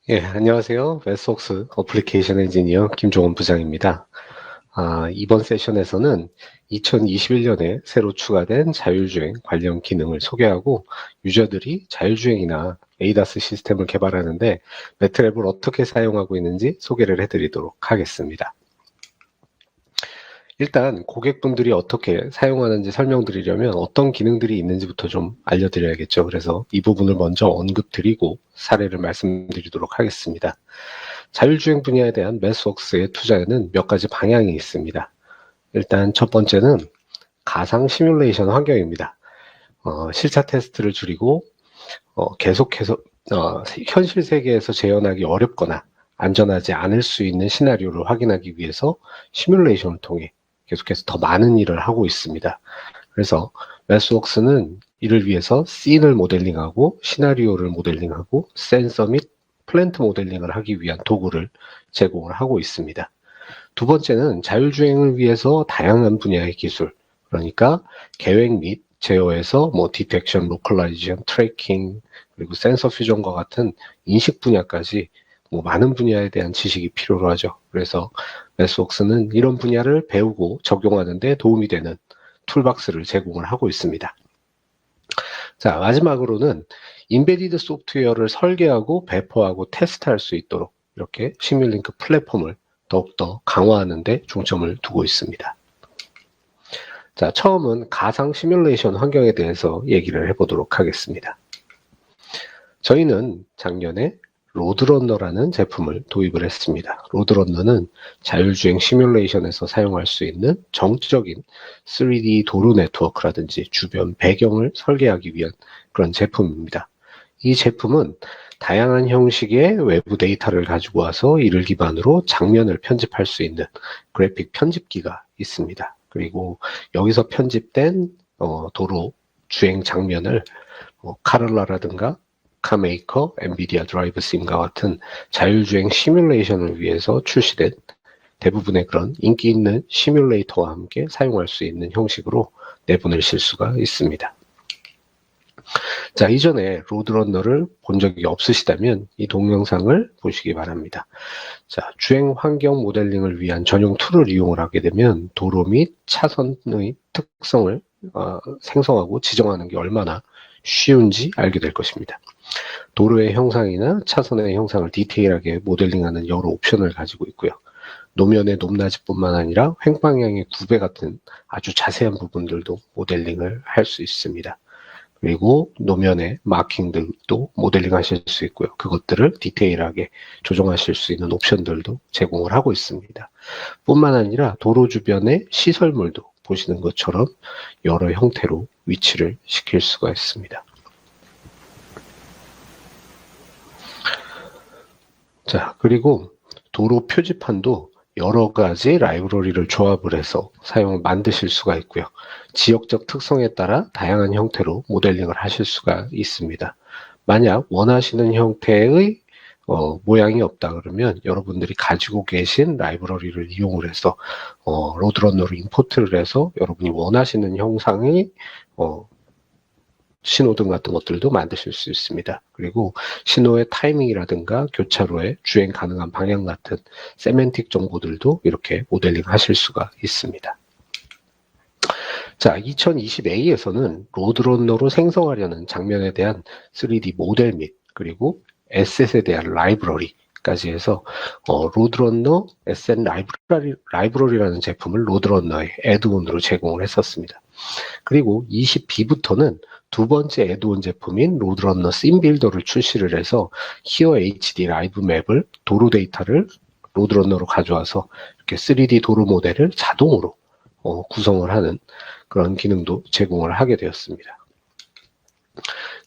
예, 안녕하세요. 웹소스 어플리케이션 엔지니어 김종원 부장입니다. 이번 세션에서는 2021년에 새로 추가된 자율주행 관련 기능을 소개하고 유저들이 자율주행이나 ADAS 시스템을 개발하는데 매트랩을 어떻게 사용하고 있는지 소개를 해드리도록 하겠습니다. 일단 고객분들이 어떻게 사용하는지 설명드리려면 어떤 기능들이 있는지부터 좀 알려드려야겠죠. 그래서 이 부분을 먼저 언급드리고 사례를 말씀드리도록 하겠습니다. 자율주행 분야에 대한 매스웍스의 투자에는 몇 가지 방향이 있습니다. 일단 첫 번째는 가상 시뮬레이션 환경입니다. 실차 테스트를 줄이고 계속해서 현실 세계에서 재현하기 어렵거나 안전하지 않을 수 있는 시나리오를 확인하기 위해서 시뮬레이션을 통해 계속해서 더 많은 일을 하고 있습니다. 그래서 매스웍스는 이를 위해서 씬을 모델링하고 시나리오를 모델링하고 센서 및 플랜트 모델링을 하기 위한 도구를 제공을 하고 있습니다. 두 번째는 자율주행을 위해서 다양한 분야의 기술, 그러니까 계획 및 제어에서 디텍션, 로컬라이제이션, 트래킹, 그리고 센서 퓨전과 같은 인식 분야까지 많은 분야에 대한 지식이 필요로 하죠. 그래서 매스웍스는 이런 분야를 배우고 적용하는 데 도움이 되는 툴박스를 제공을 하고 있습니다. 자, 마지막으로는 인베디드 소프트웨어를 설계하고 배포하고 테스트할 수 있도록 이렇게 시뮬링크 플랫폼을 더욱더 강화하는 데 중점을 두고 있습니다. 자, 처음은 가상 시뮬레이션 환경에 대해서 얘기를 해보도록 하겠습니다. 저희는 작년에 로드런너라는 제품을 도입을 했습니다. 로드런너는 자율주행 시뮬레이션에서 사용할 수 있는 정적인 3D 도로 네트워크라든지 주변 배경을 설계하기 위한 그런 제품입니다. 이 제품은 다양한 형식의 외부 데이터를 가지고 와서 이를 기반으로 장면을 편집할 수 있는 그래픽 편집기가 있습니다. 그리고 여기서 편집된 도로 주행 장면을 카를라라든가 카메이커, 엔비디아 드라이브 심과 같은 자율주행 시뮬레이션을 위해서 출시된 대부분의 그런 인기 있는 시뮬레이터와 함께 사용할 수 있는 형식으로 내보내실 수가 있습니다. 자, 이전에 로드런너를 본 적이 없으시다면 이 동영상을 보시기 바랍니다. 자, 주행 환경 모델링을 위한 전용 툴을 이용을 하게 되면 도로 및 차선의 특성을 생성하고 지정하는 게 얼마나 쉬운지 알게 될 것입니다. 도로의 형상이나 차선의 형상을 디테일하게 모델링하는 여러 옵션을 가지고 있고요. 노면의 높낮이뿐만 아니라 횡방향의 구배 같은 아주 자세한 부분들도 모델링을 할 수 있습니다. 그리고 노면의 마킹들도 모델링 하실 수 있고요. 그것들을 디테일하게 조정하실 수 있는 옵션들도 제공을 하고 있습니다. 뿐만 아니라 도로 주변의 시설물도 보시는 것처럼 여러 형태로 위치를 시킬 수가 있습니다. 자, 그리고 도로 표지판도 여러 가지 라이브러리를 조합을 해서 사용을 만드실 수가 있고요. 지역적 특성에 따라 다양한 형태로 모델링을 하실 수가 있습니다. 만약 원하시는 형태의 모양이 없다 그러면 여러분들이 가지고 계신 라이브러리를 이용을 해서 로드런너로 임포트를 해서 여러분이 원하시는 형상의 신호등 같은 것들도 만드실 수 있습니다. 그리고 신호의 타이밍이라든가 교차로의 주행 가능한 방향 같은 세멘틱 정보들도 이렇게 모델링 하실 수가 있습니다. 자, 2020A에서는 로드런너로 생성하려는 장면에 대한 3D 모델 및 그리고 에셋에 대한 라이브러리까지 해서 로드런너 에셋 라이브러리라는 제품을 로드런너의 애드온으로 제공을 했었습니다. 그리고 20B부터는 두 번째 애드온 제품인 로드런너 씬빌더를 출시를 해서 히어 HD 라이브 맵을 도로 데이터를 로드런너로 가져와서 이렇게 3D 도로 모델을 자동으로 구성을 하는 그런 기능도 제공을 하게 되었습니다.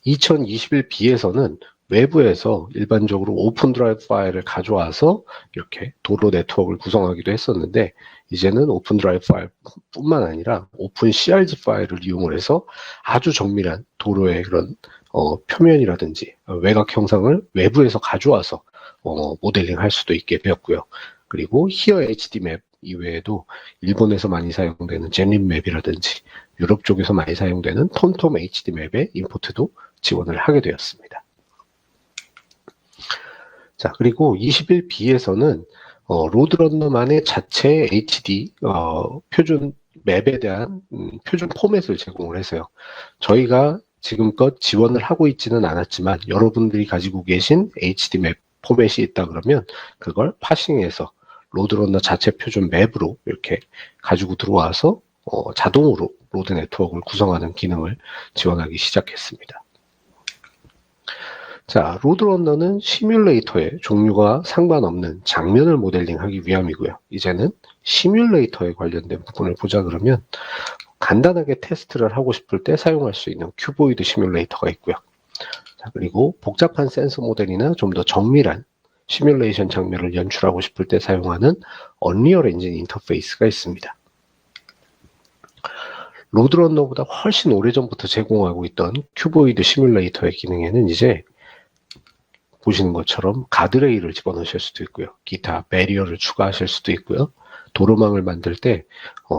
2021B에서는 외부에서 일반적으로 오픈 드라이브 파일을 가져와서 이렇게 도로 네트워크를 구성하기도 했었는데 이제는 오픈 드라이브 파일 뿐만 아니라 오픈 CRG 파일을 이용을 해서 아주 정밀한 도로의 그런 표면이라든지 외곽 형상을 외부에서 가져와서 모델링 할 수도 있게 되었고요. 그리고 히어 HD 맵 이외에도 일본에서 많이 사용되는 제닌 맵이라든지 유럽 쪽에서 많이 사용되는 톰톰 HD 맵의 임포트도 지원을 하게 되었습니다. 자, 그리고 21B에서는 로드런너만의 자체 HD 표준 맵에 대한 표준 포맷을 제공을 해서요. 저희가 지금껏 지원을 하고 있지는 않았지만 여러분들이 가지고 계신 HD 맵 포맷이 있다 그러면 그걸 파싱해서 로드런너 자체 표준 맵으로 이렇게 가지고 들어와서 자동으로 로드 네트워크를 구성하는 기능을 지원하기 시작했습니다. 자, 로드런너는 시뮬레이터의 종류가 상관없는 장면을 모델링하기 위함이고요. 이제는 시뮬레이터에 관련된 부분을 보자 그러면 간단하게 테스트를 하고 싶을 때 사용할 수 있는 큐보이드 시뮬레이터가 있고요. 자, 그리고 복잡한 센서 모델이나 좀 더 정밀한 시뮬레이션 장면을 연출하고 싶을 때 사용하는 언리얼 엔진 인터페이스가 있습니다. 로드런너보다 훨씬 오래전부터 제공하고 있던 큐보이드 시뮬레이터의 기능에는 이제 보시는 것처럼 가드레일을 집어넣으실 수도 있고요. 기타 배리어를 추가하실 수도 있고요. 도로망을 만들 때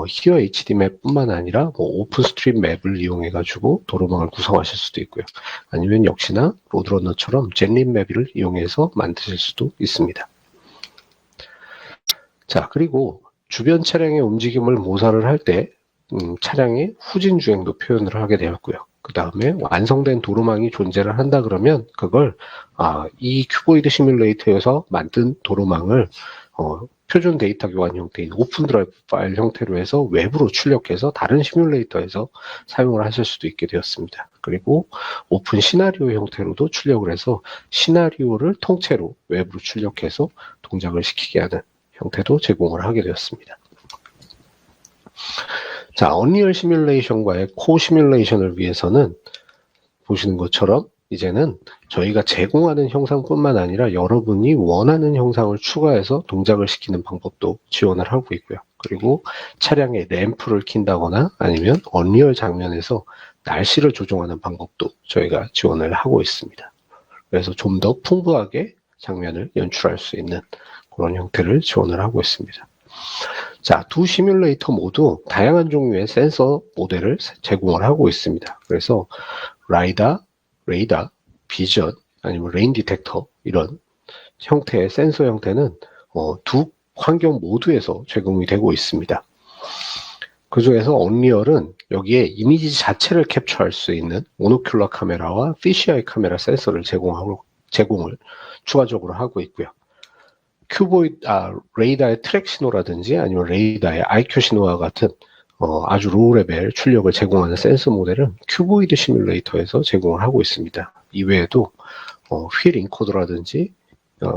히어 HD 맵뿐만 아니라 오픈 스트림 맵을 이용해 가지고 도로망을 구성하실 수도 있고요. 아니면 역시나 로드런너처럼 젠린 맵을 이용해서 만드실 수도 있습니다. 자, 그리고 주변 차량의 움직임을 모사를 할 때 차량의 후진 주행도 표현을 하게 되었고요. 그 다음에 완성된 도로망이 존재를 한다 그러면 그걸 이 큐보이드 시뮬레이터에서 만든 도로망을 표준 데이터 교환 형태인 오픈 드라이브 파일 형태로 해서 외부로 출력해서 다른 시뮬레이터에서 사용을 하실 수도 있게 되었습니다. 그리고 오픈 시나리오 형태로도 출력을 해서 시나리오를 통째로 외부로 출력해서 동작을 시키게 하는 형태도 제공을 하게 되었습니다. 자, 언리얼 시뮬레이션과의 코 시뮬레이션을 위해서는 보시는 것처럼 이제는 저희가 제공하는 형상뿐만 아니라 여러분이 원하는 형상을 추가해서 동작을 시키는 방법도 지원을 하고 있고요. 그리고 차량의 램프를 킨다거나 아니면 언리얼 장면에서 날씨를 조정하는 방법도 저희가 지원을 하고 있습니다. 그래서 좀 더 풍부하게 장면을 연출할 수 있는 그런 형태를 지원을 하고 있습니다. 자, 두 시뮬레이터 모두 다양한 종류의 센서 모델을 제공을 하고 있습니다. 그래서 라이다, 레이다, 비전, 아니면 레인 디텍터 이런 형태의 센서 형태는 두 환경 모두에서 제공이 되고 있습니다. 그 중에서 언리얼은 여기에 이미지 자체를 캡처할 수 있는 모노큘러 카메라와 피시아이 카메라 센서를 제공을 추가적으로 하고 있고요. 레이더의 트랙 신호라든지 아니면 레이더의 IQ 신호와 같은 아주 로우 레벨 출력을 제공하는 센서 모델은 큐보이드 시뮬레이터에서 제공을 하고 있습니다. 이외에도 휠 인코더라든지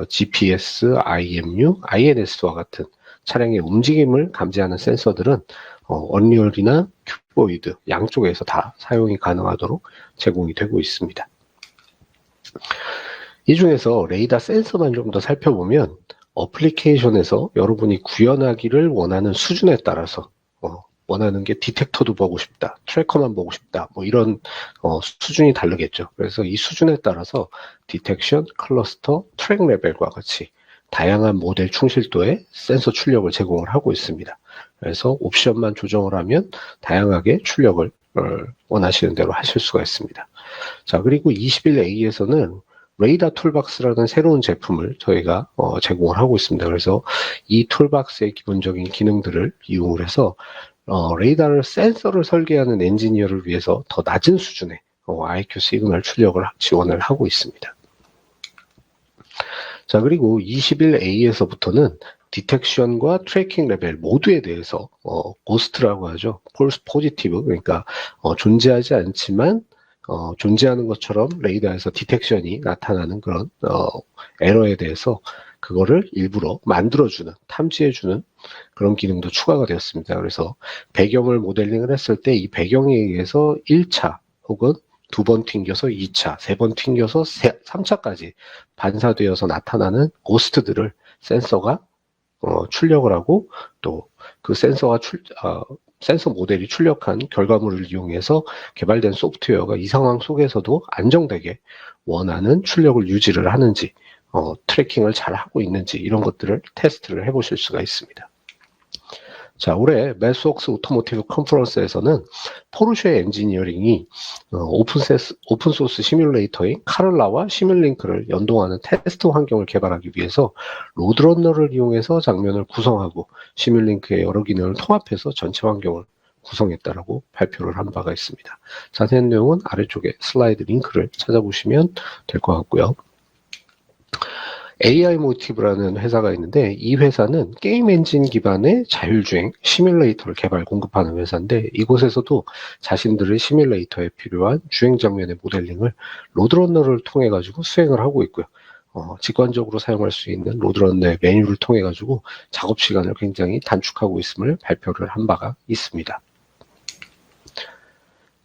GPS, IMU, INS와 같은 차량의 움직임을 감지하는 센서들은 언리얼이나 큐보이드 양쪽에서 다 사용이 가능하도록 제공이 되고 있습니다. 이 중에서 레이더 센서만 좀 더 살펴보면 어플리케이션에서 여러분이 구현하기를 원하는 수준에 따라서 원하는 게 디텍터도 보고 싶다, 트래커만 보고 싶다, 뭐 이런 수준이 다르겠죠. 그래서 이 수준에 따라서 디텍션, 클러스터, 트랙 레벨과 같이 다양한 모델 충실도의 센서 출력을 제공을 하고 있습니다. 그래서 옵션만 조정을 하면 다양하게 출력을 원하시는 대로 하실 수가 있습니다. 자, 그리고 21A에서는 레이더 툴박스라는 새로운 제품을 저희가 제공을 하고 있습니다. 그래서 이 툴박스의 기본적인 기능들을 이용을 해서 레이더를 센서를 설계하는 엔지니어를 위해서 더 낮은 수준의 IQ 시그널 출력을 지원을 하고 있습니다. 자, 그리고 21A에서부터는 디텍션과 트래킹 레벨 모두에 대해서 고스트라고 하죠. 폴스 포지티브, 그러니까 존재하지 않지만 존재하는 것처럼 레이더에서 디텍션이 나타나는 그런 에러에 대해서 그거를 일부러 만들어주는, 탐지해주는 그런 기능도 추가가 되었습니다. 그래서 배경을 모델링을 했을 때 이 배경에 의해서 1차 혹은 2번 튕겨서 2차, 3번 튕겨서 3차까지 반사되어서 나타나는 고스트들을 센서가 출력을 하고 또 그 센서 모델이 출력한 결과물을 이용해서 개발된 소프트웨어가 이 상황 속에서도 안정되게 원하는 출력을 유지를 하는지 트래킹을 잘 하고 있는지 이런 것들을 테스트를 해보실 수가 있습니다. 자, 올해 매스웍스 오토모티브 컨퍼런스에서는 포르쉐 엔지니어링이 오픈소스 시뮬레이터인 카를라와 시뮬링크를 연동하는 테스트 환경을 개발하기 위해서 로드런너를 이용해서 장면을 구성하고 시뮬링크의 여러 기능을 통합해서 전체 환경을 구성했다라고 발표를 한 바가 있습니다. 자세한 내용은 아래쪽에 슬라이드 링크를 찾아보시면 될 것 같고요. AI 모티브라는 회사가 있는데 이 회사는 게임 엔진 기반의 자율주행 시뮬레이터를 개발 공급하는 회사인데 이곳에서도 자신들의 시뮬레이터에 필요한 주행 장면의 모델링을 로드런너를 통해 가지고 수행을 하고 있고요. 직관적으로 사용할 수 있는 로드런너의 메뉴를 통해 가지고 작업 시간을 굉장히 단축하고 있음을 발표를 한 바가 있습니다.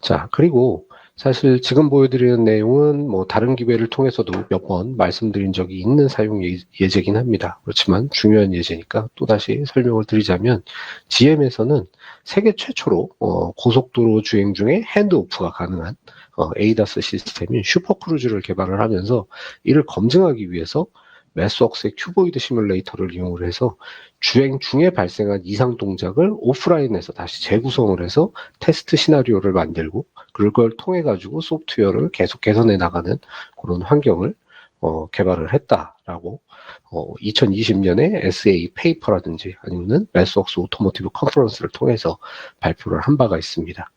자, 그리고 사실 지금 보여드리는 내용은 뭐 다른 기회를 통해서도 몇 번 말씀드린 적이 있는 사용 예제긴 합니다. 그렇지만 중요한 예제니까 또다시 설명을 드리자면 GM에서는 세계 최초로 고속도로 주행 중에 핸드오프가 가능한 ADAS 시스템인 슈퍼크루즈를 개발을 하면서 이를 검증하기 위해서 매스웍스의 큐보이드 시뮬레이터를 이용을 해서 주행 중에 발생한 이상 동작을 오프라인에서 다시 재구성을 해서 테스트 시나리오를 만들고 그걸 통해 가지고 소프트웨어를 계속 개선해 나가는 그런 환경을 개발을 했다라고 2020년에 SA 페이퍼라든지 아니면은 매스웍스 오토모티브 컨퍼런스를 통해서 발표를 한 바가 있습니다.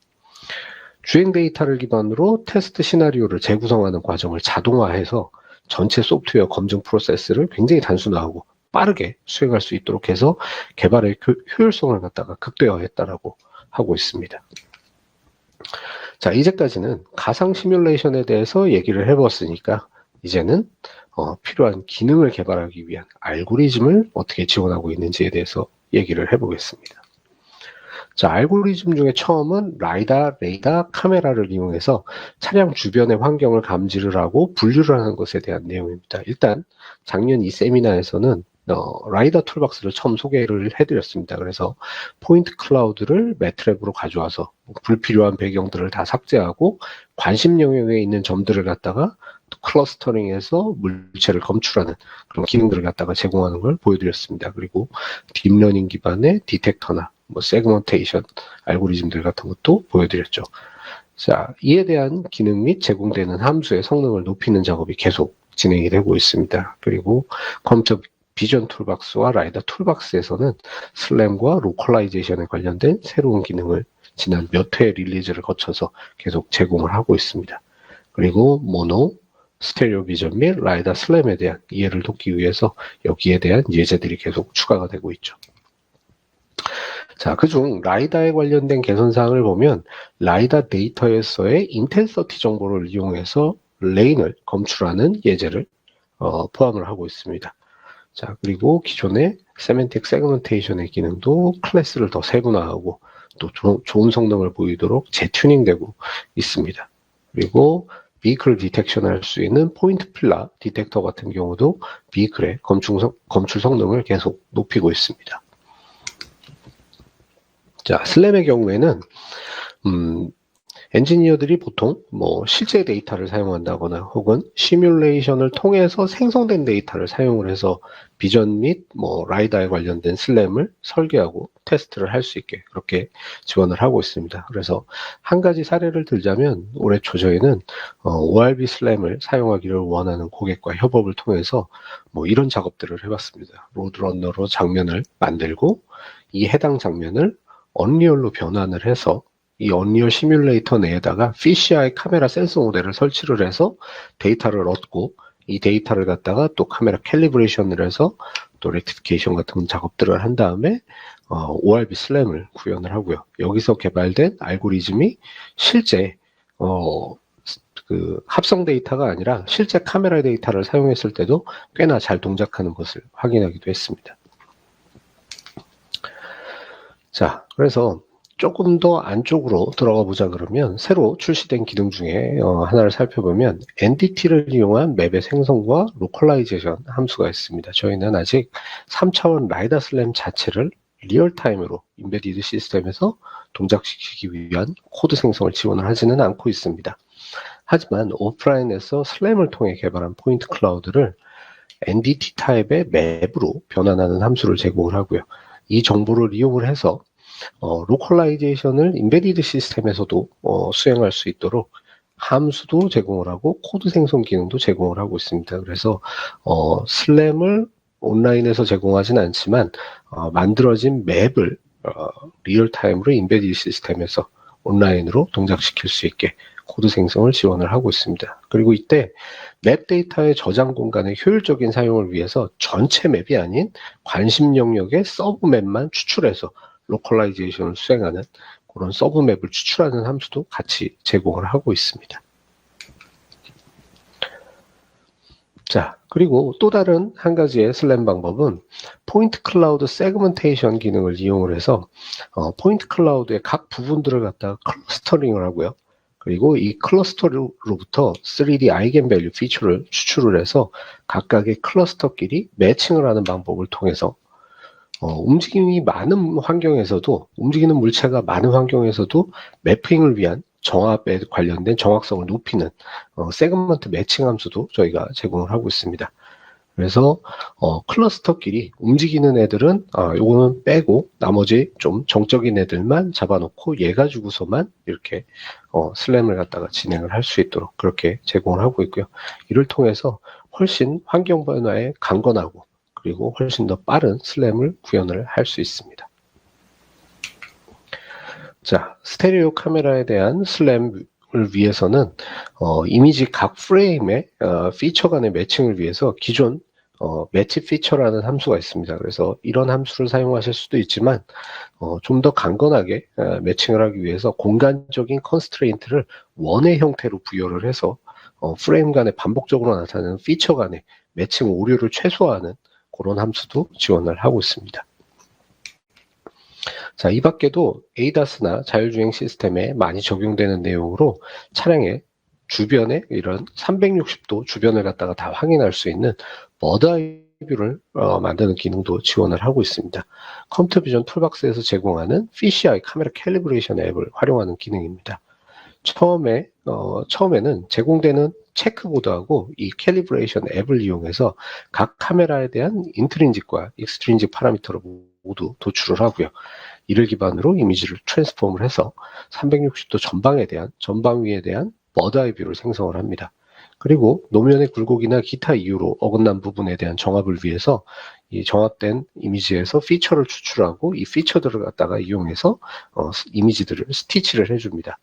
주행 데이터를 기반으로 테스트 시나리오를 재구성하는 과정을 자동화해서 전체 소프트웨어 검증 프로세스를 굉장히 단순화하고 빠르게 수행할 수 있도록 해서 개발의 효율성을 갖다가 극대화했다라고 하고 있습니다. 자, 이제까지는 가상 시뮬레이션에 대해서 얘기를 해봤으니까 이제는 필요한 기능을 개발하기 위한 알고리즘을 어떻게 지원하고 있는지에 대해서 얘기를 해보겠습니다. 자, 알고리즘 중에 처음은 라이다, 레이더, 카메라를 이용해서 차량 주변의 환경을 감지를 하고 분류를 하는 것에 대한 내용입니다. 일단 작년 이 세미나에서는 라이다 툴박스를 처음 소개를 해드렸습니다. 그래서 포인트 클라우드를 매트랩으로 가져와서 불필요한 배경들을 다 삭제하고 관심 영역에 있는 점들을 갖다가 클러스터링해서 물체를 검출하는 그런 기능들을 갖다가 제공하는 걸 보여드렸습니다. 그리고 딥러닝 기반의 디텍터나 세그먼테이션 알고리즘들 같은 것도 보여드렸죠. 자, 이에 대한 기능 및 제공되는 함수의 성능을 높이는 작업이 계속 진행이 되고 있습니다. 그리고 컴퓨터 비전 툴박스와 라이더 툴박스에서는 슬램과 로컬라이제이션에 관련된 새로운 기능을 지난 몇 회 릴리즈를 거쳐서 계속 제공을 하고 있습니다. 그리고 모노, 스테레오 비전 및 라이더 슬램에 대한 이해를 돕기 위해서 여기에 대한 예제들이 계속 추가가 되고 있죠. 자, 그중 라이다에 관련된 개선사항을 보면 라이다 데이터에서의 인텐서티 정보를 이용해서 레인을 검출하는 예제를 포함을 하고 있습니다. 자, 그리고 기존의 세멘틱 세그먼테이션의 기능도 클래스를 더 세분화하고 또 좋은 성능을 보이도록 재튜닝되고 있습니다. 그리고 비클 디텍션을 할 수 있는 포인트 필라 디텍터 같은 경우도 비클의 검출 성능을 계속 높이고 있습니다. 자, 슬램의 경우에는 엔지니어들이 보통 실제 데이터를 사용한다거나 혹은 시뮬레이션을 통해서 생성된 데이터를 사용을 해서 비전 및 라이다에 관련된 슬램을 설계하고 테스트를 할 수 있게 그렇게 지원을 하고 있습니다. 그래서 한 가지 사례를 들자면 올해 초 저희는 ORB 슬램을 사용하기를 원하는 고객과 협업을 통해서 이런 작업들을 해봤습니다. 로드런너로 장면을 만들고 이 해당 장면을 언리얼로 변환을 해서 이 언리얼 시뮬레이터 내에다가 피쉬아이 카메라 센서 모델을 설치를 해서 데이터를 얻고 이 데이터를 갖다가 또 카메라 캘리브레이션을 해서 또 렉티피케이션 같은 작업들을 한 다음에 ORB 슬램을 구현을 하고요. 여기서 개발된 알고리즘이 실제 그 합성 데이터가 아니라 실제 카메라 데이터를 사용했을 때도 꽤나 잘 동작하는 것을 확인하기도 했습니다. 자, 그래서 조금 더 안쪽으로 들어가 보자 그러면 새로 출시된 기능 중에 하나를 살펴보면 NDT를 이용한 맵의 생성과 로컬라이제이션 함수가 있습니다. 저희는 아직 3차원 라이다 슬램 자체를 리얼타임으로 인베디드 시스템에서 동작시키기 위한 코드 생성을 지원을 하지는 않고 있습니다. 하지만 오프라인에서 슬램을 통해 개발한 포인트 클라우드를 NDT 타입의 맵으로 변환하는 함수를 제공을 하고요. 이 정보를 이용을 해서 로컬라이제이션을 인베디드 시스템에서도 수행할 수 있도록 함수도 제공을 하고 코드 생성 기능도 제공을 하고 있습니다. 그래서 슬램을 온라인에서 제공하진 않지만 만들어진 맵을 리얼타임으로 인베디드 시스템에서 온라인으로 동작시킬 수 있게 코드 생성을 지원을 하고 있습니다. 그리고 이때 맵 데이터의 저장 공간의 효율적인 사용을 위해서 전체 맵이 아닌 관심 영역의 서브 맵만 추출해서 로컬라이제이션을 수행하는 그런 서브 맵을 추출하는 함수도 같이 제공을 하고 있습니다. 자, 그리고 또 다른 한 가지의 슬램 방법은 포인트 클라우드 세그먼테이션 기능을 이용을 해서 포인트 클라우드의 각 부분들을 갖다가 클러스터링을 하고요. 그리고 이 클러스터로부터 3D 아이겐밸류 피처를 추출을 해서 각각의 클러스터끼리 매칭을 하는 방법을 통해서 움직임이 많은 환경에서도, 움직이는 물체가 많은 환경에서도 매핑을 위한 정합에 관련된 정확성을 높이는 세그먼트 매칭 함수도 저희가 제공을 하고 있습니다. 그래서 클러스터끼리 움직이는 애들은 요거는 빼고 나머지 좀 정적인 애들만 잡아놓고 얘 가지고서만 이렇게 슬램을 갖다가 진행을 할 수 있도록 그렇게 제공을 하고 있고요. 이를 통해서 훨씬 환경 변화에 강건하고 그리고 훨씬 더 빠른 슬램을 구현을 할 수 있습니다. 자, 스테레오 카메라에 대한 슬램을 위해서는 이미지 각 프레임의 피처 간의 매칭을 위해서 기존 매치 피처라는 함수가 있습니다. 그래서 이런 함수를 사용하실 수도 있지만 좀 더 강건하게 매칭을 하기 위해서 공간적인 컨스트레인트를 원의 형태로 부여를 해서 프레임 간에 반복적으로 나타나는 피처 간의 매칭 오류를 최소화하는 그런 함수도 지원을 하고 있습니다. 자, 이 밖에도 ADAS나 자율주행 시스템에 많이 적용되는 내용으로 차량의 주변에 이런 360도 주변을 갖다가 다 확인할 수 있는 버드 뷰를 만드는 기능도 지원을 하고 있습니다. 컴퓨터 비전 툴박스에서 제공하는 PCI 카메라 캘리브레이션 앱을 활용하는 기능입니다. 처음에는 제공되는 체크보드하고 이 캘리브레이션 앱을 이용해서 각 카메라에 대한 인트린직과 익스트린직 파라미터를 모두 도출을 하고요. 이를 기반으로 이미지를 트랜스폼을 해서 360도 전방위에 대한 버드아이 뷰를 생성을 합니다. 그리고 노면의 굴곡이나 기타 이유로 어긋난 부분에 대한 정합을 위해서 이 정합된 이미지에서 피처를 추출하고 이 피처들을 갖다가 이용해서 이미지들을 스티치를 해줍니다.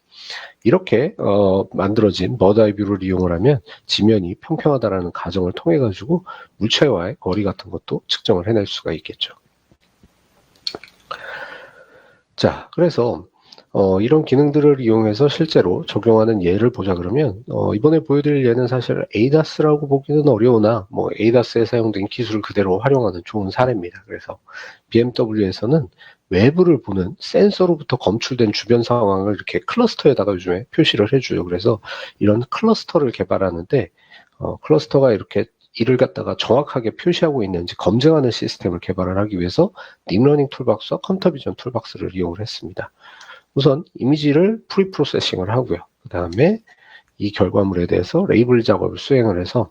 이렇게 만들어진 버드아이 뷰를 이용을 하면 지면이 평평하다라는 가정을 통해 가지고 물체와의 거리 같은 것도 측정을 해낼 수가 있겠죠. 자, 그래서 이런 기능들을 이용해서 실제로 적용하는 예를 보자 그러면 이번에 보여드릴 예는 사실 ADAS라고 보기는 어려우나 ADAS에 사용된 기술을 그대로 활용하는 좋은 사례입니다. 그래서 BMW에서는 외부를 보는 센서로부터 검출된 주변 상황을 이렇게 클러스터에다가 요즘에 표시를 해줘요. 그래서 이런 클러스터를 개발하는데 클러스터가 이렇게 이를 갖다가 정확하게 표시하고 있는지 검증하는 시스템을 개발을 하기 위해서 딥러닝 툴박스와 컴퓨터 비전 툴박스를 이용을 했습니다. 우선 이미지를 프리프로세싱을 하고요. 그 다음에 이 결과물에 대해서 레이블 작업을 수행을 해서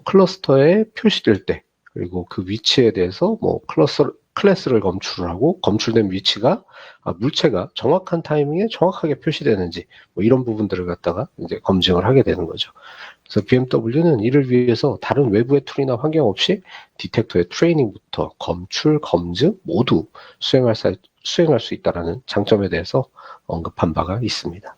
클러스터에 표시될 때 그리고 그 위치에 대해서 클래스를 검출을 하고 검출된 위치가 물체가 정확한 타이밍에 정확하게 표시되는지 이런 부분들을 갖다가 이제 검증을 하게 되는 거죠. 그래서 BMW는 이를 위해서 다른 외부의 툴이나 환경 없이 디텍터의 트레이닝부터 검출, 검증 모두 수행할 수 있다는 장점에 대해서 언급한 바가 있습니다.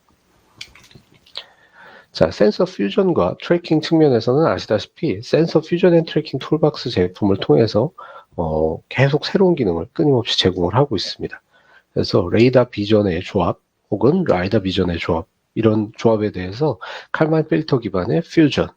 자, 센서 퓨전과 트래킹 측면에서는 아시다시피 센서 퓨전 앤 트래킹 툴박스 제품을 통해서 계속 새로운 기능을 끊임없이 제공을 하고 있습니다. 그래서 레이더 비전의 조합 혹은 라이더 비전의 조합 이런 조합에 대해서 칼만 필터 기반의 퓨전을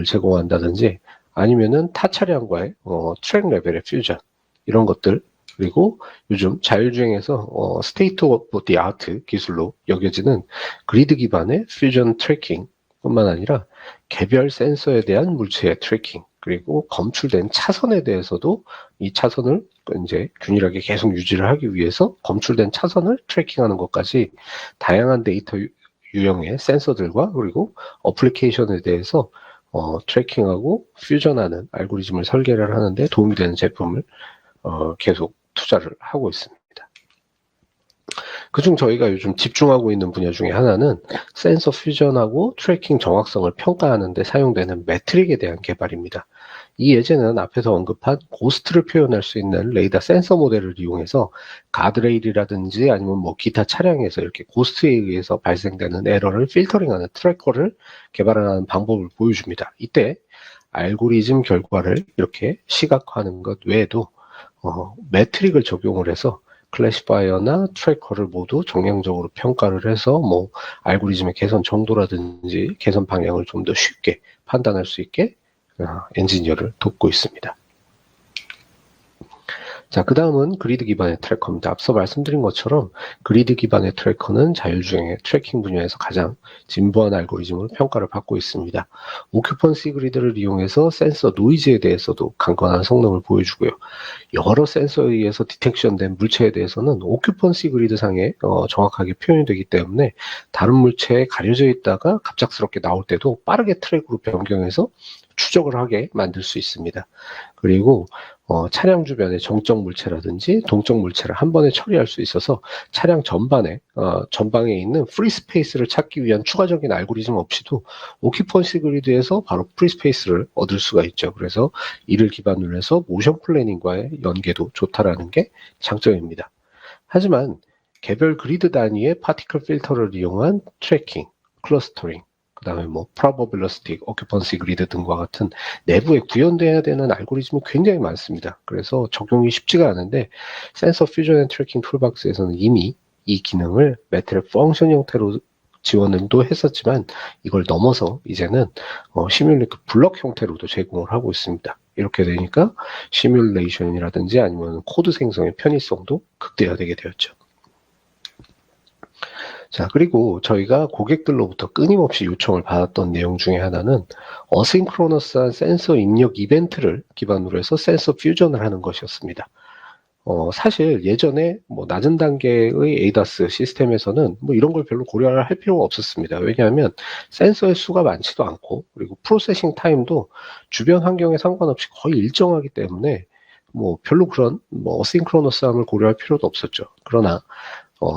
제공한다든지 아니면은 타 차량과의 트랙 레벨의 퓨전 이런 것들 그리고 요즘 자율주행에서 스테이트 오브 디 아트 기술로 여겨지는 그리드 기반의 퓨전 트래킹 뿐만 아니라 개별 센서에 대한 물체의 트래킹 그리고 검출된 차선에 대해서도 이 차선을 이제 균일하게 계속 유지를 하기 위해서 검출된 차선을 트래킹하는 것까지 다양한 데이터 유형의 센서들과 그리고 어플리케이션에 대해서 트래킹하고 퓨전하는 알고리즘을 설계를 하는데 도움이 되는 제품을 계속 투자를 하고 있습니다. 그중 저희가 요즘 집중하고 있는 분야 중에 하나는 센서 퓨전하고 트래킹 정확성을 평가하는 데 사용되는 매트릭에 대한 개발입니다. 이 예제는 앞에서 언급한 고스트를 표현할 수 있는 레이더 센서 모델을 이용해서 가드레일이라든지 아니면 뭐 기타 차량에서 이렇게 고스트에 의해서 발생되는 에러를 필터링하는 트래커를 개발하는 방법을 보여줍니다. 이때 알고리즘 결과를 이렇게 시각화하는 것 외에도 매트릭을 적용을 해서 클래시파이어나 트래커를 모두 정량적으로 평가를 해서 뭐 알고리즘의 개선 정도라든지 개선 방향을 좀 더 쉽게 판단할 수 있게 엔지니어를 돕고 있습니다. 자, 그 다음은 그리드 기반의 트래커입니다. 앞서 말씀드린 것처럼 그리드 기반의 트래커는 자율주행의 트래킹 분야에서 가장 진보한 알고리즘으로 평가를 받고 있습니다. 오큐펀시 그리드를 이용해서 센서 노이즈에 대해서도 강건한 성능을 보여주고요. 여러 센서에 의해서 디텍션된 물체에 대해서는 오큐펀시 그리드 상에 정확하게 표현이 되기 때문에 다른 물체에 가려져 있다가 갑작스럽게 나올 때도 빠르게 트랙으로 변경해서 추적을 하게 만들 수 있습니다. 그리고 차량 주변의 정적 물체라든지 동적 물체를 한 번에 처리할 수 있어서 차량 전방에 있는 프리 스페이스를 찾기 위한 추가적인 알고리즘 없이도 오큐펀시 그리드에서 바로 프리 스페이스를 얻을 수가 있죠. 그래서 이를 기반으로 해서 모션 플래닝과의 연계도 좋다라는 게 장점입니다. 하지만 개별 그리드 단위의 파티클 필터를 이용한 트래킹, 클러스터링, 그 다음에 뭐 probabilistic occupancy grid 등과 같은 내부에 구현돼야 되는 알고리즘이 굉장히 많습니다. 그래서 적용이 쉽지가 않은데 센서 퓨전 앤 트래킹 툴박스에서는 이미 이 기능을 매트릭 펑션 형태로 지원도 했었지만 이걸 넘어서 이제는 시뮬레이터 블럭 형태로도 제공을 하고 있습니다. 이렇게 되니까 시뮬레이션이라든지 아니면 코드 생성의 편의성도 극대화되게 되었죠. 자, 그리고 저희가 고객들로부터 끊임없이 요청을 받았던 내용 중에 하나는 어싱크로너스한 센서 입력 이벤트를 기반으로 해서 센서 퓨전을 하는 것이었습니다. 사실 예전에 뭐 낮은 단계의 ADAS 시스템에서는 뭐 이런 걸 별로 고려를 할 필요가 없었습니다. 왜냐하면 센서의 수가 많지도 않고 그리고 프로세싱 타임도 주변 환경에 상관없이 거의 일정하기 때문에 뭐 별로 그런 뭐 어싱크로너스함을 고려할 필요도 없었죠. 그러나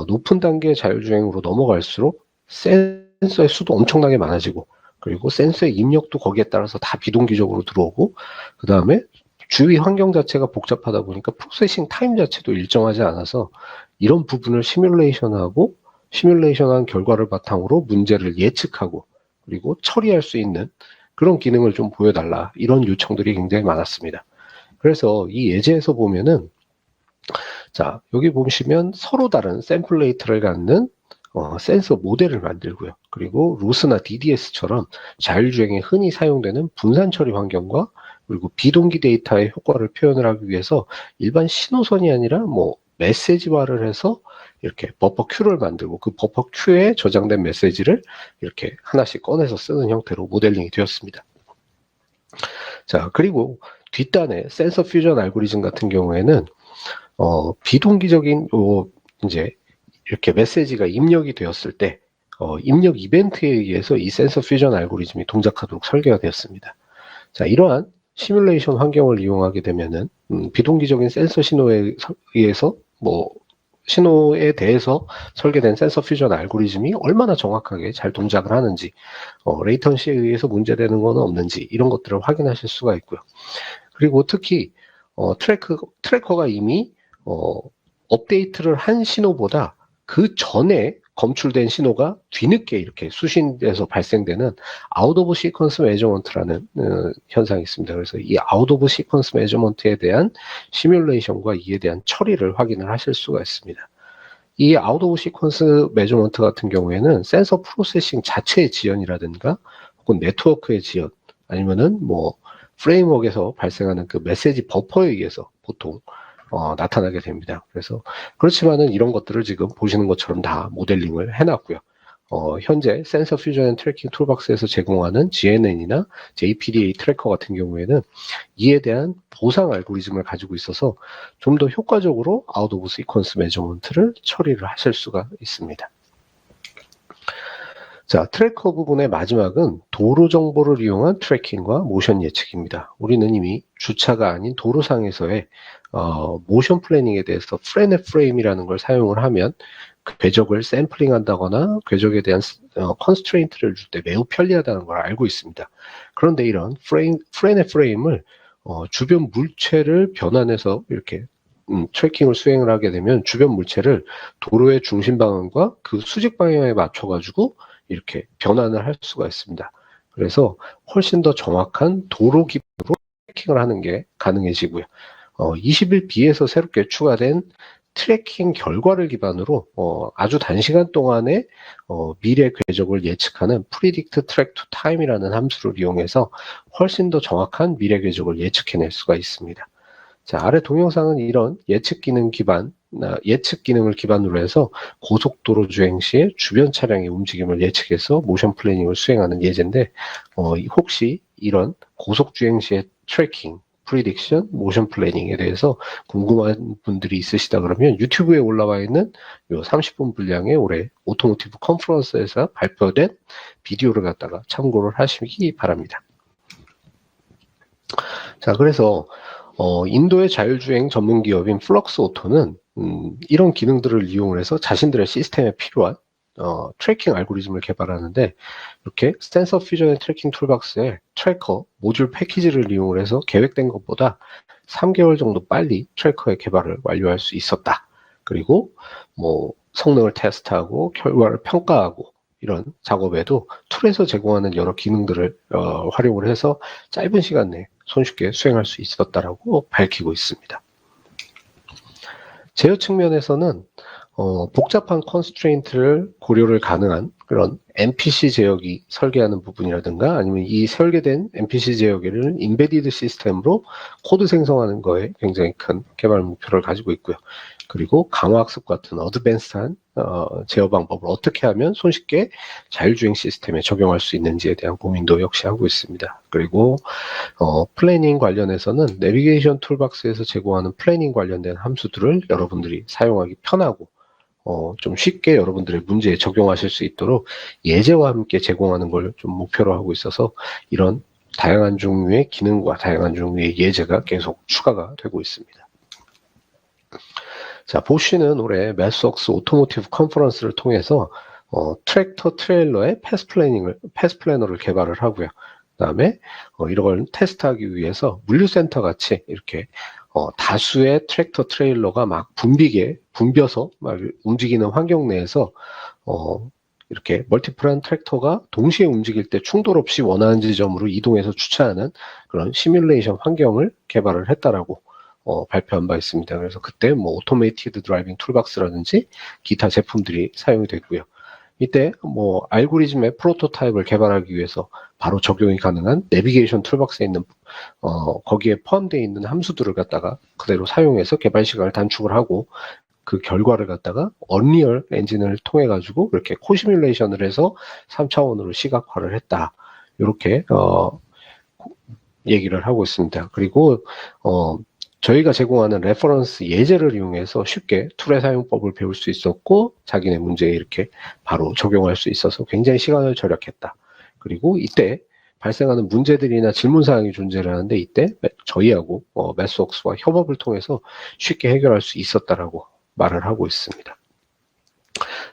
높은 단계의 자율주행으로 넘어갈수록 센서의 수도 엄청나게 많아지고 그리고 센서의 입력도 거기에 따라서 다 비동기적으로 들어오고 그 다음에 주위 환경 자체가 복잡하다 보니까 프로세싱 타임 자체도 일정하지 않아서 이런 부분을 시뮬레이션하고 시뮬레이션한 결과를 바탕으로 문제를 예측하고 그리고 처리할 수 있는 그런 기능을 좀 보여달라 이런 요청들이 굉장히 많았습니다. 그래서 이 예제에서 보면은 자, 여기 보시면 서로 다른 샘플레이트를 갖는 센서 모델을 만들고요. 그리고 로스나 DDS처럼 자율주행에 흔히 사용되는 분산 처리 환경과 그리고 비동기 데이터의 효과를 표현을 하기 위해서 일반 신호선이 아니라 뭐 메시지화를 해서 이렇게 버퍼 큐를 만들고 그 버퍼 큐에 저장된 메시지를 이렇게 하나씩 꺼내서 쓰는 형태로 모델링이 되었습니다. 자, 그리고 뒷단에 센서 퓨전 알고리즘 같은 경우에는 비동기적인 이제 이렇게 메시지가 입력이 되었을 때 입력 이벤트에 의해서 이 센서 퓨전 알고리즘이 동작하도록 설계가 되었습니다. 자, 이러한 시뮬레이션 환경을 이용하게 되면은 비동기적인 센서 신호에 의해서 뭐 신호에 대해서 설계된 센서 퓨전 알고리즘이 얼마나 정확하게 잘 동작을 하는지 레이턴시에 의해서 문제되는 것은 없는지 이런 것들을 확인하실 수가 있고요. 그리고 특히 트래커가 이미 업데이트를 한 신호보다 그 전에 검출된 신호가 뒤늦게 이렇게 수신돼서 발생되는 아웃 오브 시퀀스 메저먼트라는 현상이 있습니다. 그래서 이 아웃 오브 시퀀스 메저먼트에 대한 시뮬레이션과 이에 대한 처리를 확인을 하실 수가 있습니다. 이 아웃 오브 시퀀스 메저먼트 같은 경우에는 센서 프로세싱 자체의 지연이라든가 혹은 네트워크의 지연 아니면은 뭐 프레임워크에서 발생하는 그 메시지 버퍼에 의해서 보통 나타나게 됩니다. 그래서 그렇지만은 이런 것들을 지금 보시는 것처럼 다 모델링을 해놨고요. 현재 센서 퓨전 앤 트래킹 툴박스에서 제공하는 GNN이나 JPDA 트래커 같은 경우에는 이에 대한 보상 알고리즘을 가지고 있어서 좀 더 효과적으로 아웃 오브 시퀀스 메저먼트를 처리를 하실 수가 있습니다. 자, 트래커 부분의 마지막은 도로 정보를 이용한 트래킹과 모션 예측입니다. 우리는 이미 주차가 아닌 도로상에서의 모션 플래닝에 대해서 프레넷 프레임이라는 걸 사용을 하면 궤적을 샘플링 한다거나 궤적에 대한 컨스트레인트를 줄 때 매우 편리하다는 걸 알고 있습니다. 그런데 이런 프레네 프레임을 주변 물체를 변환해서 이렇게 트래킹을 수행을 하게 되면 주변 물체를 도로의 중심 방향과 그 수직 방향에 맞춰가지고 이렇게 변환을 할 수가 있습니다. 그래서 훨씬 더 정확한 도로 기반으로 트래킹을 하는 게 가능해지고요. 21B에서 새롭게 추가된 트래킹 결과를 기반으로 아주 단시간 동안에 미래 궤적을 예측하는 Predict Track to Time이라는 함수를 이용해서 훨씬 더 정확한 미래 궤적을 예측해낼 수가 있습니다. 자, 아래 동영상은 이런 예측 기능을 기반으로 해서 고속도로 주행 시에 주변 차량의 움직임을 예측해서 모션 플래닝을 수행하는 예제인데, 혹시 이런 고속 주행 시의 트래킹, 프리딕션, 모션 플래닝에 대해서 궁금한 분들이 있으시다 그러면 유튜브에 올라와 있는 요 30분 분량의 올해 오토모티브 컨퍼런스에서 발표된 비디오를 갖다가 참고를 하시기 바랍니다. 자, 그래서 인도의 자율주행 전문 기업인 플럭스 오토는 이런 기능들을 이용을 해서 자신들의 시스템에 필요한 트래킹 알고리즘을 개발하는데, 이렇게 센서 퓨전 앤 트래킹 툴박스에 트래커 모듈 패키지를 이용을 해서 계획된 것보다 3개월 정도 빨리 트래커의 개발을 완료할 수 있었다. 그리고 뭐 성능을 테스트하고 결과를 평가하고 이런 작업에도 툴에서 제공하는 여러 기능들을 활용을 해서 짧은 시간 내에 손쉽게 수행할 수 있었다라고 밝히고 있습니다. 제어 측면에서는 복잡한 컨스트레인트를 고려를 가능한 그런 MPC 제어기 설계하는 부분이라든가 아니면 이 설계된 MPC 제어기를 인베디드 시스템으로 코드 생성하는 거에 굉장히 큰 개발 목표를 가지고 있고요. 그리고 강화학습 같은 어드밴스한 제어 방법을 어떻게 하면 손쉽게 자율주행 시스템에 적용할 수 있는지에 대한 고민도 역시 하고 있습니다. 그리고 플래닝 관련해서는 내비게이션 툴박스에서 제공하는 플래닝 관련된 함수들을 여러분들이 사용하기 편하고 좀 쉽게 여러분들의 문제에 적용하실 수 있도록 예제와 함께 제공하는 걸 좀 목표로 하고 있어서 이런 다양한 종류의 기능과 다양한 종류의 예제가 계속 추가가 되고 있습니다. 자, 보쉬는 올해 매스웍스 오토모티브 컨퍼런스를 통해서 트랙터 트레일러의 패스 플래너를 개발을 하고요. 그다음에 이런 걸 테스트하기 위해서 물류센터 같이 이렇게 다수의 트랙터 트레일러가 막 붐벼서 막 움직이는 환경 내에서 이렇게 멀티플한 트랙터가 동시에 움직일 때 충돌 없이 원하는 지점으로 이동해서 주차하는 그런 시뮬레이션 환경을 개발을 했다라고 발표한 바 있습니다. 그래서 그때 뭐 오토메이티드 드라이빙 툴박스라든지 기타 제품들이 사용이 됐고요. 이때 뭐 알고리즘의 프로토타입을 개발하기 위해서 바로 적용이 가능한 내비게이션 툴박스에 있는 거기에 포함되어 있는 함수들을 갖다가 그대로 사용해서 개발 시간을 단축을 하고 그 결과를 갖다가 언리얼 엔진을 통해 가지고 이렇게 코시뮬레이션을 해서 3차원으로 시각화를 했다. 이렇게 얘기를 하고 있습니다. 그리고 저희가 제공하는 레퍼런스 예제를 이용해서 쉽게 툴의 사용법을 배울 수 있었고 자기네 문제에 이렇게 바로 적용할 수 있어서 굉장히 시간을 절약했다. 그리고 이때 발생하는 문제들이나 질문사항이 존재를 하는데 이때 저희하고 매스웍스와 협업을 통해서 쉽게 해결할 수 있었다라고 말을 하고 있습니다.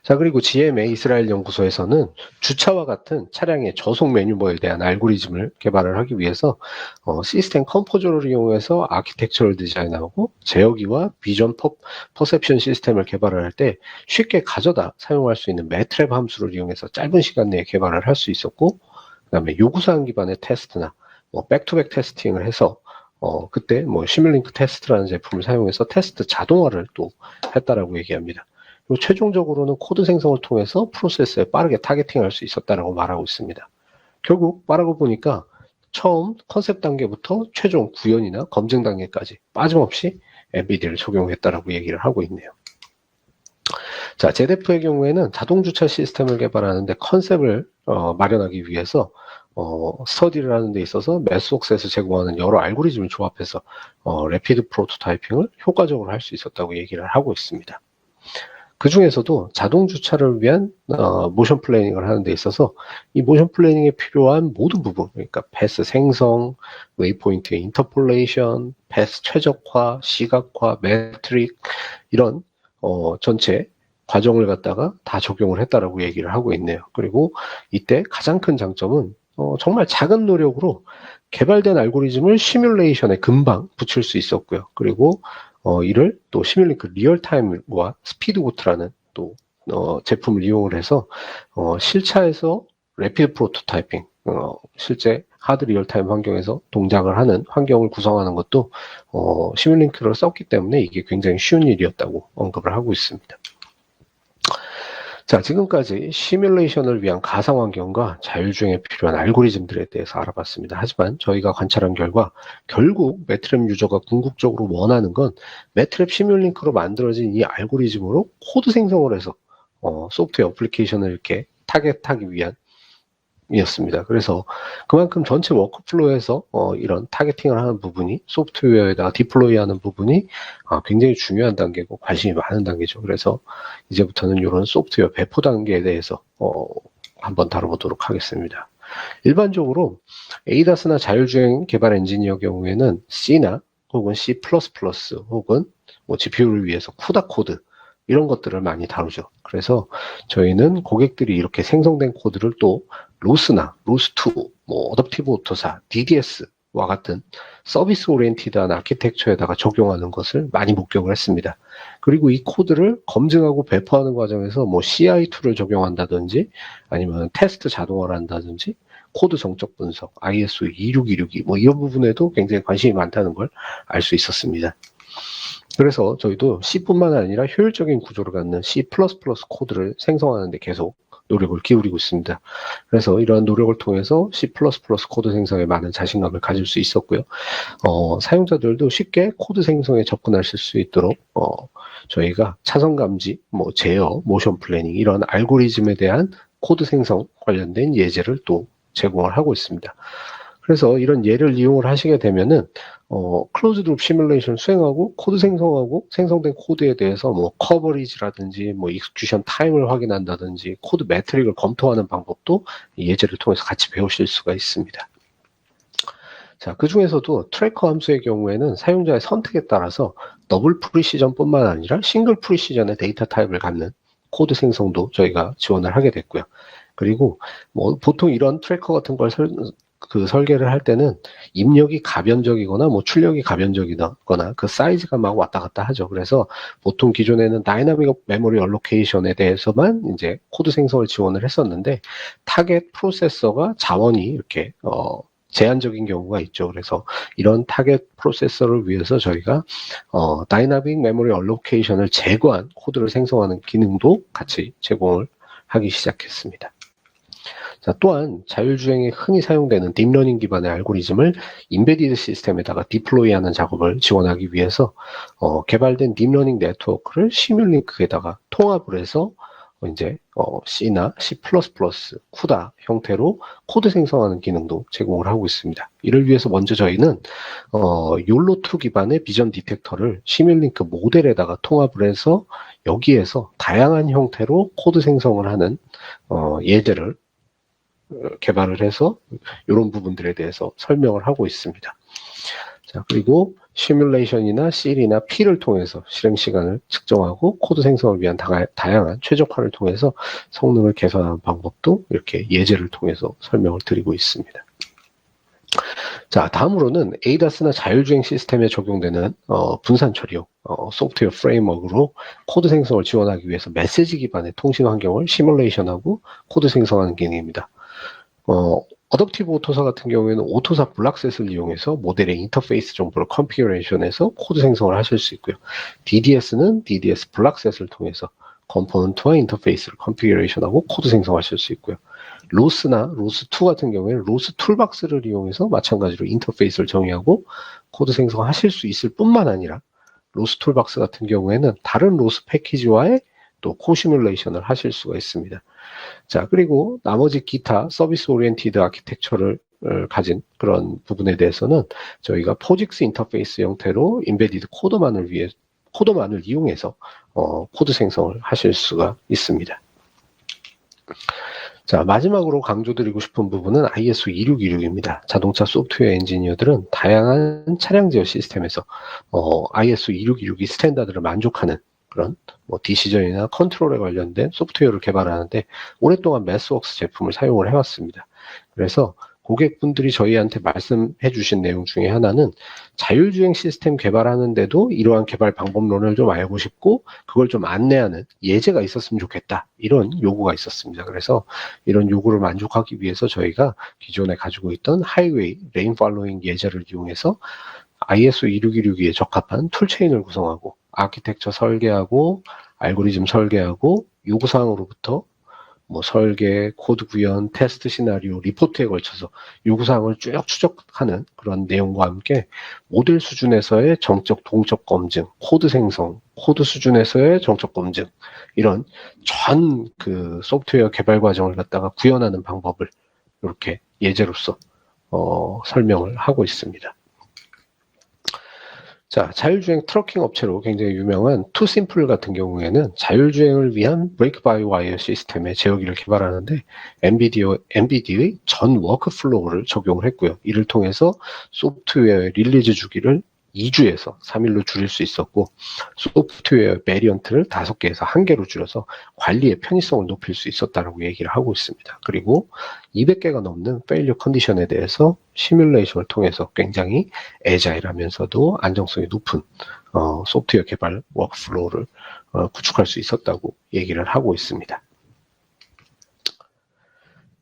자, 그리고 GMA 이스라엘 연구소에서는 주차와 같은 차량의 저속 매뉴버에 대한 알고리즘을 개발을 하기 위해서 시스템 컴포저를 이용해서 아키텍처를 디자인하고 제어기와 비전 퍼셉션 시스템을 개발을 할 때 쉽게 가져다 사용할 수 있는 매트랩 함수를 이용해서 짧은 시간 내에 개발을 할 수 있었고, 그 다음에 요구사항 기반의 테스트나 백투백 테스팅을 해서 그때 시뮬링크 테스트라는 제품을 사용해서 테스트 자동화를 또 했다라고 얘기합니다. 그리고 최종적으로는 코드 생성을 통해서 프로세스에 빠르게 타겟팅할 수 있었다라고 말하고 있습니다. 결국 말하고 보니까 처음 컨셉 단계부터 최종 구현이나 검증 단계까지 빠짐없이 NVIDIA를 적용했다라고 얘기를 하고 있네요. 자, 제데프의 경우에는 자동주차 시스템을 개발하는데 컨셉을 마련하기 위해서 스터디를 하는 데 있어서 매스웍스에서 제공하는 여러 알고리즘을 조합해서 래피드 프로토타이핑을 효과적으로 할 수 있었다고 얘기를 하고 있습니다. 그 중에서도 자동주차를 위한 모션 플래닝을 하는 데 있어서 이 모션 플래닝에 필요한 모든 부분, 그러니까 패스 생성, 웨이포인트의 인터폴레이션, 패스 최적화, 시각화, 매트릭 이런 전체 과정을 갖다가 다 적용을 했다라고 얘기를 하고 있네요. 그리고 이때 가장 큰 장점은 정말 작은 노력으로 개발된 알고리즘을 시뮬레이션에 금방 붙일 수 있었고요. 그리고 이를 또 시뮬링크 리얼타임과 스피드보트라는 또 제품을 이용을 해서 실차에서 래피드 프로토타이핑, 실제 하드 리얼타임 환경에서 동작을 하는 환경을 구성하는 것도 시뮬링크를 썼기 때문에 이게 굉장히 쉬운 일이었다고 언급을 하고 있습니다. 자, 지금까지 시뮬레이션을 위한 가상 환경과 자율주행에 필요한 알고리즘들에 대해서 알아봤습니다. 하지만 저희가 관찰한 결과 결국 매트랩 유저가 궁극적으로 원하는 건 매트랩 시뮬링크로 만들어진 이 알고리즘으로 코드 생성을 해서 소프트웨어 어플리케이션을 이렇게 타겟하기 위한 이었습니다. 그래서 그만큼 전체 워크플로우에서 이런 타겟팅을 하는 부분이 소프트웨어에다가 디플로이하는 부분이 굉장히 중요한 단계고 관심이 많은 단계죠. 그래서 이제부터는 이런 소프트웨어 배포 단계에 대해서 한번 다뤄보도록 하겠습니다. 일반적으로 ADAS나 자율주행 개발 엔지니어 경우에는 C나 혹은 C++ 혹은 GPU를 위해서 CUDA 코드 이런 것들을 많이 다루죠. 그래서 저희는 고객들이 이렇게 생성된 코드를 또 로스나 로스2, 어댑티브 오토사, DDS와 같은 서비스 오리엔티드한 아키텍처에다가 적용하는 것을 많이 목격을 했습니다. 그리고 이 코드를 검증하고 배포하는 과정에서 CI2를 적용한다든지 아니면 테스트 자동화를 한다든지 코드 정적 분석, ISO 26262 이런 부분에도 굉장히 관심이 많다는 걸 알 수 있었습니다. 그래서 저희도 C뿐만 아니라 효율적인 구조를 갖는 C++ 코드를 생성하는 데 계속 노력을 기울이고 있습니다. 그래서 이러한 노력을 통해서 C++ 코드 생성에 많은 자신감을 가질 수 있었고요. 사용자들도 쉽게 코드 생성에 접근하실 수 있도록 저희가 차선 감지, 제어, 모션 플래닝 이런 알고리즘에 대한 코드 생성 관련된 예제를 또 제공을 하고 있습니다. 그래서 이런 예를 이용을 하시게 되면은 클로즈드 룹 시뮬레이션 수행하고 코드 생성하고 생성된 코드에 대해서 커버리지라든지 익스큐션 타임을 확인한다든지 코드 매트릭을 검토하는 방법도 예제를 통해서 같이 배우실 수가 있습니다. 자, 그 중에서도 트래커 함수의 경우에는 사용자의 선택에 따라서 더블 프리시전뿐만 아니라 싱글 프리시전의 데이터 타입을 갖는 코드 생성도 저희가 지원을 하게 됐고요. 그리고 보통 이런 트래커 같은 걸 설계를 할 때는 입력이 가변적이거나 출력이 가변적이거나 그 사이즈가 막 왔다 갔다 하죠. 그래서 보통 기존에는 다이나믹 메모리 얼로케이션에 대해서만 이제 코드 생성을 지원을 했었는데 타겟 프로세서가 자원이 이렇게 제한적인 경우가 있죠. 그래서 이런 타겟 프로세서를 위해서 저희가 다이나믹 메모리 얼로케이션을 제거한 코드를 생성하는 기능도 같이 제공을 하기 시작했습니다. 자, 또한 자율주행에 흔히 사용되는 딥러닝 기반의 알고리즘을 인베디드 시스템에다가 디플로이하는 작업을 지원하기 위해서 개발된 딥러닝 네트워크를 시뮬링크에다가 통합을 해서 이제 C나 C++, CUDA 형태로 코드 생성하는 기능도 제공을 하고 있습니다. 이를 위해서 먼저 저희는 YOLO2 기반의 비전 디텍터를 시뮬링크 모델에다가 통합을 해서 여기에서 다양한 형태로 코드 생성을 하는 예제를 개발을 해서 이런 부분들에 대해서 설명을 하고 있습니다. 자, 그리고 시뮬레이션이나 C나 P를 통해서 실행 시간을 측정하고 코드 생성을 위한 다양한 최적화를 통해서 성능을 개선하는 방법도 이렇게 예제를 통해서 설명을 드리고 있습니다. 자, 다음으로는 ADAS나 자율주행 시스템에 적용되는 분산 처리용 소프트웨어 프레임워크로 코드 생성을 지원하기 위해서 메시지 기반의 통신 환경을 시뮬레이션하고 코드 생성하는 기능입니다. 어댑티브 오토사 같은 경우에는 오토사 블락셋을 이용해서 모델의 인터페이스 정보를 컨피그레이션해서 코드 생성을 하실 수 있고요. DDS는 DDS 블락셋을 통해서 컴포넌트와 인터페이스를 컨피그레이션하고 코드 생성하실 수 있고요. 로스나 로스2 같은 경우에는 로스 툴박스를 이용해서 마찬가지로 인터페이스를 정의하고 코드 생성하실 수 있을 뿐만 아니라 로스 툴박스 같은 경우에는 다른 로스 패키지와의 또 코시뮬레이션을 하실 수가 있습니다. 자, 그리고 나머지 기타 서비스 오리엔티드 아키텍처를 가진 그런 부분에 대해서는 저희가 포직스 인터페이스 형태로 인베디드 코드만을 이용해서 코드 생성을 하실 수가 있습니다. 자, 마지막으로 강조드리고 싶은 부분은 ISO 26262입니다. 자동차 소프트웨어 엔지니어들은 다양한 차량 제어 시스템에서 ISO 26262 스탠다드를 만족하는 그런 뭐 디시전이나 컨트롤에 관련된 소프트웨어를 개발하는데 오랫동안 매스웍스 제품을 사용을 해왔습니다. 그래서 고객분들이 저희한테 말씀해 주신 내용 중에 하나는 자율주행 시스템 개발하는데도 이러한 개발 방법론을 좀 알고 싶고 그걸 좀 안내하는 예제가 있었으면 좋겠다. 이런 요구가 있었습니다. 그래서 이런 요구를 만족하기 위해서 저희가 기존에 가지고 있던 하이웨이 레인 팔로잉 예제를 이용해서 ISO 26262에 적합한 툴체인을 구성하고 아키텍처 설계하고 알고리즘 설계하고 요구사항으로부터 뭐 설계, 코드 구현, 테스트 시나리오, 리포트에 걸쳐서 요구사항을 쭉 추적하는 그런 내용과 함께 모델 수준에서의 정적 동적 검증, 코드 생성, 코드 수준에서의 정적 검증 이런 전 그 소프트웨어 개발 과정을 갖다가 구현하는 방법을 이렇게 예제로서 설명을 하고 있습니다. 자, 자율주행 트러킹 업체로 굉장히 유명한 투심플 같은 경우에는 자율주행을 위한 브레이크 바이 와이어 시스템의 제어기를 개발하는데 엔비디의 전 워크플로우를 적용을 했고요. 이를 통해서 소프트웨어의 릴리즈 주기를 2주에서 3일로 줄일 수 있었고 소프트웨어 베리언트를 5개에서 1개로 줄여서 관리의 편의성을 높일 수 있었다고 얘기를 하고 있습니다. 그리고 200개가 넘는 페일리어 컨디션에 대해서 시뮬레이션을 통해서 굉장히 애자일하면서도 안정성이 높은 소프트웨어 개발 워크플로우를 구축할 수 있었다고 얘기를 하고 있습니다.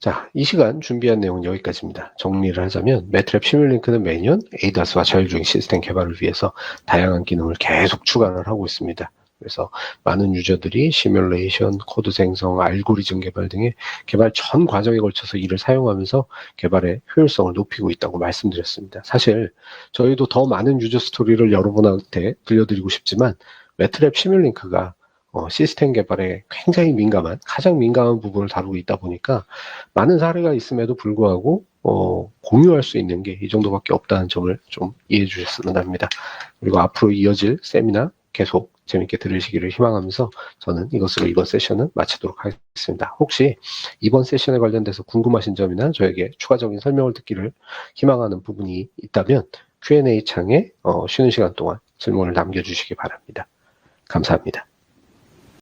자, 이 시간 준비한 내용은 여기까지입니다. 정리를 하자면 매트랩 시뮬링크는 매년 ADAS와 자율주행 시스템 개발을 위해서 다양한 기능을 계속 추가를 하고 있습니다. 그래서 많은 유저들이 시뮬레이션, 코드 생성, 알고리즘 개발 등의 개발 전 과정에 걸쳐서 이를 사용하면서 개발의 효율성을 높이고 있다고 말씀드렸습니다. 사실 저희도 더 많은 유저 스토리를 여러분한테 들려드리고 싶지만 매트랩 시뮬링크가 시스템 개발에 굉장히 가장 민감한 부분을 다루고 있다 보니까 많은 사례가 있음에도 불구하고 공유할 수 있는 게 이 정도밖에 없다는 점을 좀 이해해 주셨으면 합니다. 그리고 앞으로 이어질 세미나 계속 재밌게 들으시기를 희망하면서 저는 이것으로 이번 세션은 마치도록 하겠습니다. 혹시 이번 세션에 관련돼서 궁금하신 점이나 저에게 추가적인 설명을 듣기를 희망하는 부분이 있다면 Q&A 창에 쉬는 시간 동안 질문을 남겨주시기 바랍니다. 감사합니다.